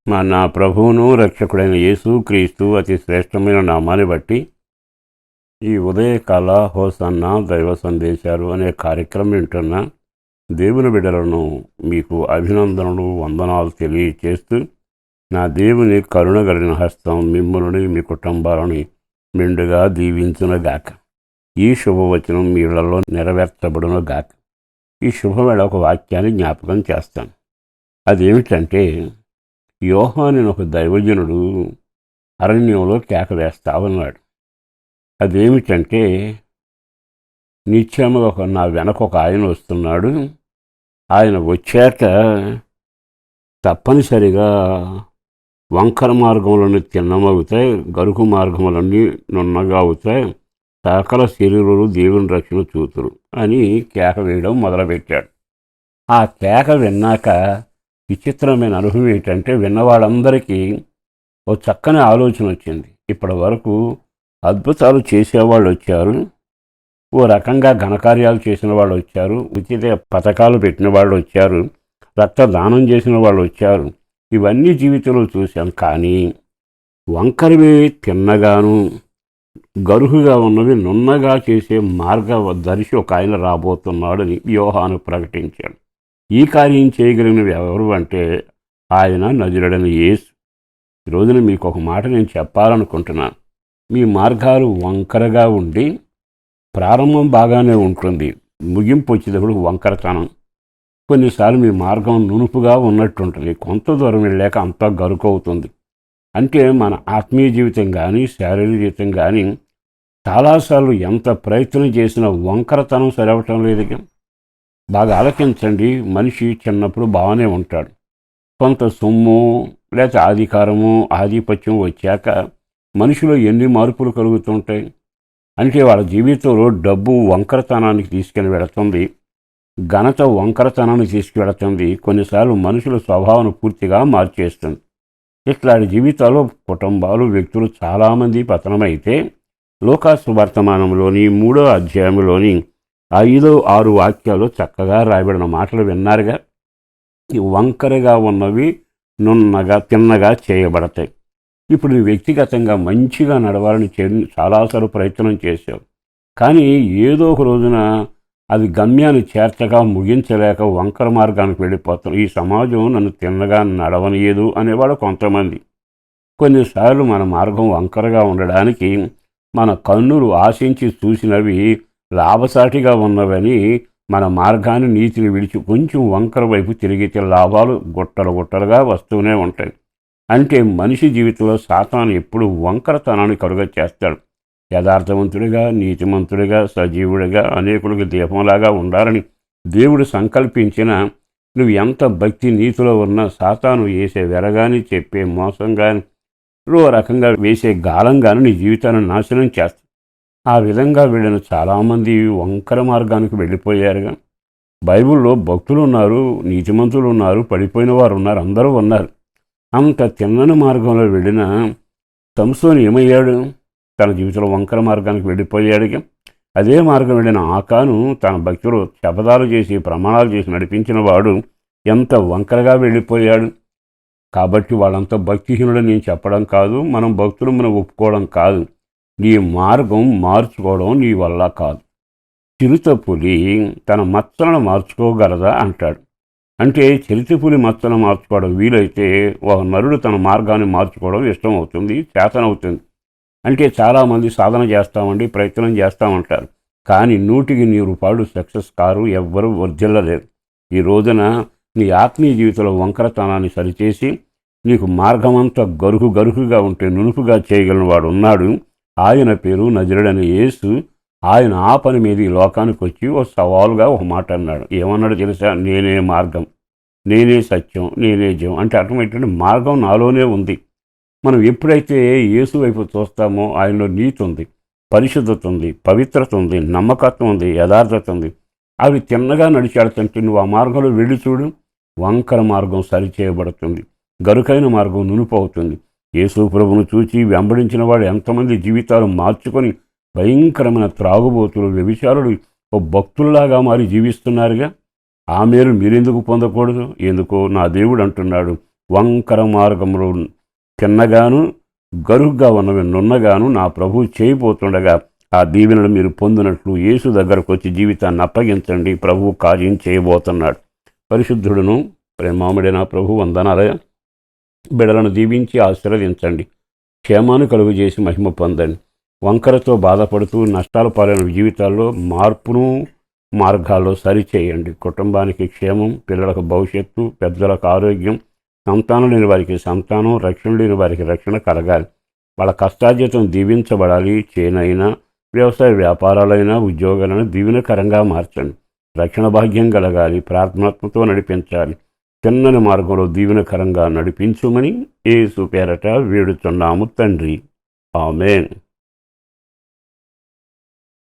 నా ప్రభువును రక్షకుడైన యేసు క్రీస్తు అతి శ్రేష్టమైన నామాన్ని బట్టి ఈ ఉదయకాల హోసన్న దైవ సందేశాలు అనే కార్యక్రమం వింటున్న దేవుని బిడ్డలను మీకు అభినందనలు వందనాలు తెలియచేస్తూ నా దేవుని కరుణ కలిగిన హస్తం మిమ్మల్ని మీ కుటుంబాలని మెండుగా దీవించునుగాక. ఈ శుభవచనం మీళ్లలో నెరవేర్చబడునుగాక. ఈ శుభవేళ ఒక వాక్యాన్ని జ్ఞాపకం చేస్తాను. అదేమిటంటే, యోహాను ఒక దైవజనుడు అరణ్యంలో కేక వేస్తా ఉన్నాడు. అదేమిటంటే, నిత్యముగా నా వెనక ఒక ఆయన వస్తున్నాడు. ఆయన వచ్చాక తప్పనిసరిగా వంకర మార్గములన్నీ తిన్నమవుతాయి, గరుకు మార్గములన్నీ నున్నగా అవుతాయి, సకల శరీరులు దేవుని రక్షణ చూతురు అని కేక వేయడం మొదలుపెట్టాడు. ఆ కేక విన్నాక విచిత్రమైన అనుభవం ఏంటంటే, విన్నవాళ్ళందరికీ ఓ చక్కని ఆలోచన వచ్చింది. ఇప్పటి వరకు అద్భుతాలు చేసేవాళ్ళు వచ్చారు, ఓ రకంగా ఘనకార్యాలు చేసిన వాళ్ళు వచ్చారు, ఉచిత పథకాలు పెట్టిన వాళ్ళు వచ్చారు, రక్తదానం చేసిన వాళ్ళు వచ్చారు, ఇవన్నీ జీవితంలో చూశాం. కానీ వంకరవి తిన్నగాను గరుకుగా ఉన్నవి నున్నగా చేసే మార్గదర్శి ఒక ఆయన రాబోతున్నాడని యోహాను ప్రకటించాడు. ఈ కార్యం చేయగలిగినవి ఎవరు అంటే ఆయన నజరుడైన యేసు. ఈరోజున మీకు ఒక మాట నేను చెప్పాలనుకుంటున్నాను. మీ మార్గాలు వంకరగా ఉండి ప్రారంభం బాగానే ఉంటుంది, ముగింపు వచ్చేటప్పుడు వంకరతనం. కొన్నిసార్లు మీ మార్గం నునుపుగా ఉన్నట్టుంటుంది, కొంత దూరం వెళ్ళాక అంతా గరుకు అవుతుంది. అంటే మన ఆత్మీయ జీవితం కానీ శారీరక జీవితం కానీ చాలాసార్లు ఎంత ప్రయత్నం చేసినా వంకరతనం సరవటం లేదు. బాగా ఆలకించండి. మనిషి చిన్నప్పుడు బాగానే ఉంటాడు. కొంత సొమ్ము లేక అధికారము ఆధిపత్యం వచ్చాక మనిషిలో ఎన్ని మార్పులు కలుగుతుంటాయి అంటే, వాళ్ళ జీవితంలో డబ్బు వంకరతనానికి తీసుకుని వెళుతుంది, ఘనత వంకరతనాన్ని తీసుకువెళుతుంది, కొన్నిసార్లు మనుషుల స్వభావాన్ని పూర్తిగా మార్చేస్తుంది. ఇట్లాంటి జీవితాల్లో కుటుంబాలు వ్యక్తులు చాలామంది పతనమైతే లూకాసు వర్తమానంలోని 3వ అధ్యాయంలోని 5, 6 వాక్యాలు చక్కగా రాయబడిన మాటలు విన్నారుగా. ఈ వంకరగా ఉన్నవి నున్నగా తిన్నగా చేయబడతాయి. ఇప్పుడు నీ వ్యక్తిగతంగా మంచిగా నడవాలని చాలాసార్లు ప్రయత్నం చేశావు, కానీ ఏదో ఒక రోజున అది గమ్యాన్ని చేర్చగా ముగించలేక వంకర మార్గానికి వెళ్ళిపోతాం. ఈ సమాజం నన్ను తిన్నగా నడవనియదు అనేవాడు కొంతమంది. కొన్నిసార్లు మన మార్గం వంకరగా ఉండడానికి మన కన్నులు ఆశించి చూసినవి లాభసాటిగా ఉన్నవని మన మార్గాన్ని నీతిని విడిచి కొంచెం వంకర వైపు తిరిగితే లాభాలు గుట్టలుగా వస్తూనే ఉంటాయి. అంటే మనిషి జీవితంలో సాతాను ఎప్పుడు వంకరతనాన్ని కలుగచేస్తాడు. యథార్థవంతుడిగా, నీతిమంతుడిగా, సజీవుడిగా, అనేకుడికి దీపంలాగా ఉండాలని దేవుడు సంకల్పించిన నువ్వు ఎంత భక్తి నీతిలో ఉన్నా సాతాను వేసే వెరగాని, చెప్పే మోసం కానీ, ఓ రకంగా వేసే గాలం కానీ నీ జీవితాన్ని నాశనం చేస్తాడు. ఆ విధంగా వెళ్ళిన చాలామంది వంకర మార్గానికి వెళ్ళిపోయారుగా. బైబిల్లో భక్తులు ఉన్నారు, నీతిమంతులు ఉన్నారు, పడిపోయిన వారు ఉన్నారు, అందరూ ఉన్నారు. అంత తిన్నని మార్గంలో వెళ్ళిన సంసోను ఏమయ్యాడు? తన జీవితంలో వంకర మార్గానికి వెళ్ళిపోయాడుగా. అదే మార్గం వెళ్ళిన ఆకాను తన భక్తులు శపథాలు చేసి ప్రమాణాలు చేసి నడిపించిన వాడు ఎంత వంకరగా వెళ్ళిపోయాడు. కాబట్టి వాళ్ళంతా భక్తిహీనుడని నేను చెప్పడం కాదు, మనం భక్తులు మనం ఒప్పుకోవడం కాదు. నీ మార్గం మార్చుకోవడం నీ వల్ల కాదు. చిరుతపులి తన మచ్చలను మార్చుకోగలదా అంటాడు. అంటే చిరుతపులి మచ్చలను మార్చుకోవడం వీలైతే ఒక నరుడు తన మార్గాన్ని మార్చుకోవడం ఇష్టం అవుతుంది, చేతనవుతుంది. అంటే చాలామంది సాధన చేస్తామండి, ప్రయత్నం చేస్తామంటారు, కానీ 100% సక్సెస్ కారు, ఎవ్వరూ వర్ధిల్లలేరు. ఈ రోజున నీ ఆత్మీయ జీవితంలో వంకరతనాన్ని సరిచేసి నీకు మార్గమంతా గరుకుగా ఉంటే నునుపుగా చేయగలిగిన వాడు ఉన్నాడు. ఆయన పేరు నజరుడైన యేసు. ఆయన ఆ పని మీద ఈ లోకానికి వచ్చి ఒక సవాలుగా ఒక మాట అన్నాడు. ఏమన్నాడు తెలుసా? నేనే మార్గం, నేనే సత్యం, నేనే జీవం. అంటే అటువంటి మార్గం నాలోనే ఉంది. మనం ఎప్పుడైతే యేసు వైపు చూస్తామో ఆయనలో నీతి ఉంది, పరిశుద్ధత ఉంది, పవిత్రత ఉంది, నమ్మకత్వం ఉంది, యథార్థత ఉంది. అవి తిన్నగా నడిచాడుతుంటే నువ్వు ఆ మార్గంలో వెళ్ళి చూడు, వంకర మార్గం సరిచేయబడుతుంది, గరుకైన మార్గం నునుపు అవుతుంది. యేసు ప్రభువును చూచి వెంబడించిన వాడు ఎంతమంది జీవితాలు మార్చుకొని భయంకరమైన త్రాగుబోతులు, వ్యభిచారులు ఓ భక్తుల్లాగా మారి జీవిస్తున్నారుగా. ఆ మేలు మీరెందుకు పొందకూడదు? ఎందుకో నా దేవుడు అంటున్నాడు, వంకర మార్గములు తిన్నగాను గరుగ్గా ఉన్నవి నున్నగాను నా ప్రభు చేయబోతుండగా ఆ దీవెనలు మీరు పొందినట్లు యేసు దగ్గరకు వచ్చి జీవితాన్ని అప్పగించండి. ప్రభు కార్యం చేయబోతున్నాడు. పరిశుద్ధుడును ప్రేమాముడైన ప్రభు వందనాలయ బిడలను దీవించి ఆశీర్వదించండి. క్షేమాన్ని కలుగు చేసి మహిమ పొందండి. వంకరతో బాధపడుతూ నష్టాలు పాలైన జీవితాల్లో మార్పును మార్గాల్లో సరిచేయండి. కుటుంబానికి క్షేమం, పిల్లలకు భవిష్యత్తు, పెద్దలకు ఆరోగ్యం, సంతానం లేని వారికి సంతానం, రక్షణ లేని వారికి రక్షణ కలగాలి. వాళ్ళ కష్టార్జితం దీవించబడాలి. చేనైనా వ్యవసాయ వ్యాపారాలైనా ఉద్యోగాలైనా దీవెనకరంగా మార్చండి. రక్షణ భాగ్యం కలగాలి. ప్రార్థనాత్మతో నడిపించాలి. చిన్నని మార్గంలో దీవెనకరంగా నడిపించుమని యేసు పేరట వేడుచున్నాము తండ్రి. ఆమేన్.